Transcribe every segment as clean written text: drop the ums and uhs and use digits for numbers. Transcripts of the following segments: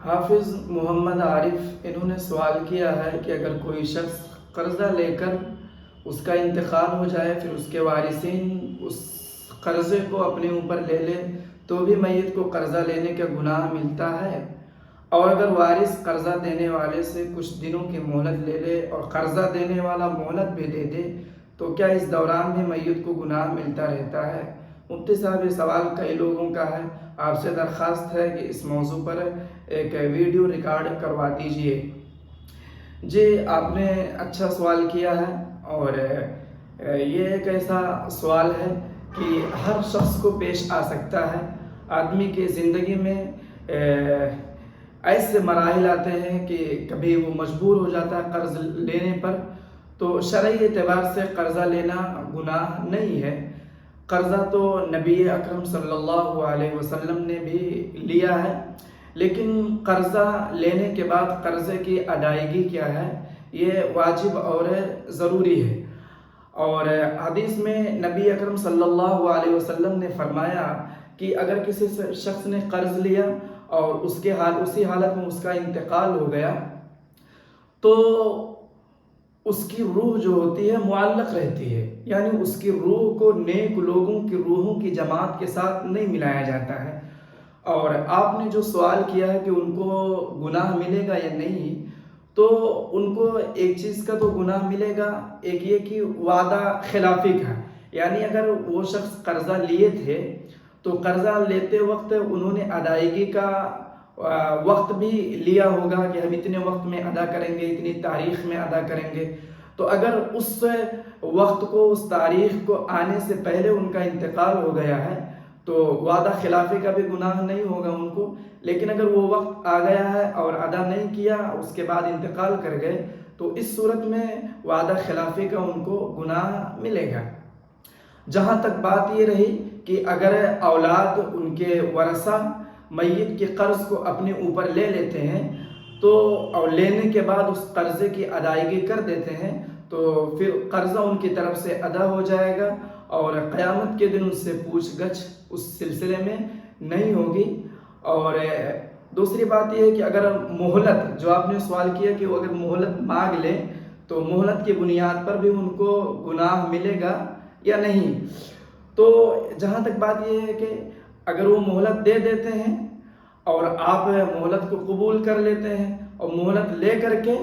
حافظ محمد عارف انہوں نے سوال کیا ہے کہ اگر کوئی شخص قرضہ لے کر اس کا انتقال ہو جائے، پھر اس کے وارثین اس قرضے کو اپنے اوپر لے لے تو بھی میت کو قرضہ لینے کا گناہ ملتا ہے؟ اور اگر وارث قرضہ دینے والے سے کچھ دنوں کی مہلت لے لے اور قرضہ دینے والا مہلت بھی دے دے تو کیا اس دوران بھی میت کو گناہ ملتا رہتا ہے؟ مفتی صاحب، یہ سوال کئی لوگوں کا ہے، آپ سے درخواست ہے کہ اس موضوع پر ایک ویڈیو ریکارڈ کروا دیجئے۔ جی، آپ نے اچھا سوال کیا ہے، اور یہ ایک ایسا سوال ہے کہ ہر شخص کو پیش آ سکتا ہے۔ آدمی کی زندگی میں ایسے مراحل آتے ہیں کہ کبھی وہ مجبور ہو جاتا ہے قرض لینے پر، تو شرعی اعتبار سے قرضہ لینا گناہ نہیں ہے۔ قرضہ تو نبی اکرم صلی اللہ علیہ وسلم نے بھی لیا ہے، لیکن قرضہ لینے کے بعد قرضے کی ادائیگی کیا ہے، یہ واجب اور ضروری ہے۔ اور حدیث میں نبی اکرم صلی اللہ علیہ وسلم نے فرمایا کہ اگر کسی شخص نے قرض لیا اور اسی حالت میں اس کا انتقال ہو گیا تو اس کی روح جو ہوتی ہے معلق رہتی ہے، یعنی اس کی روح کو نیک لوگوں کی روحوں کی جماعت کے ساتھ نہیں ملایا جاتا ہے۔ اور آپ نے جو سوال کیا ہے کہ ان کو گناہ ملے گا یا نہیں، تو ان کو ایک چیز کا تو گناہ ملے گا، ایک یہ کہ وعدہ خلافی کا، یعنی اگر وہ شخص قرضہ لیے تھے تو قرضہ لیتے وقت انہوں نے ادائیگی کا وقت بھی لیا ہوگا کہ ہم اتنے وقت میں ادا کریں گے، اتنی تاریخ میں ادا کریں گے، تو اگر اس وقت کو، اس تاریخ کو آنے سے پہلے ان کا انتقال ہو گیا ہے تو وعدہ خلافی کا بھی گناہ نہیں ہوگا ان کو۔ لیکن اگر وہ وقت آ گیا ہے اور ادا نہیں کیا، اس کے بعد انتقال کر گئے، تو اس صورت میں وعدہ خلافی کا ان کو گناہ ملے گا۔ جہاں تک بات یہ رہی کہ اگر اولاد، ان کے ورثہ میت کے قرض کو اپنے اوپر لے لیتے ہیں تو اور لینے کے بعد اس قرضے کی ادائیگی کر دیتے ہیں تو پھر قرضہ ان کی طرف سے ادا ہو جائے گا، اور قیامت کے دن ان سے پوچھ گچھ اس سلسلے میں نہیں ہوگی۔ اور دوسری بات یہ ہے کہ اگر مہلت، جو آپ نے سوال کیا کہ وہ اگر مہلت مانگ لیں تو مہلت کی بنیاد پر بھی ان کو گناہ ملے گا یا نہیں، تو جہاں تک بات یہ ہے کہ اگر وہ مہلت دے دیتے ہیں اور آپ مہلت کو قبول کر لیتے ہیں اور مہلت لے کر کے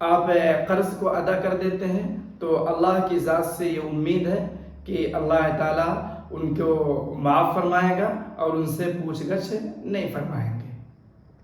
آپ قرض کو ادا کر دیتے ہیں، تو اللہ کی ذات سے یہ امید ہے کہ اللہ تعالیٰ ان کو معاف فرمائے گا اور ان سے پوچھ گچھ نہیں فرمائیں گے۔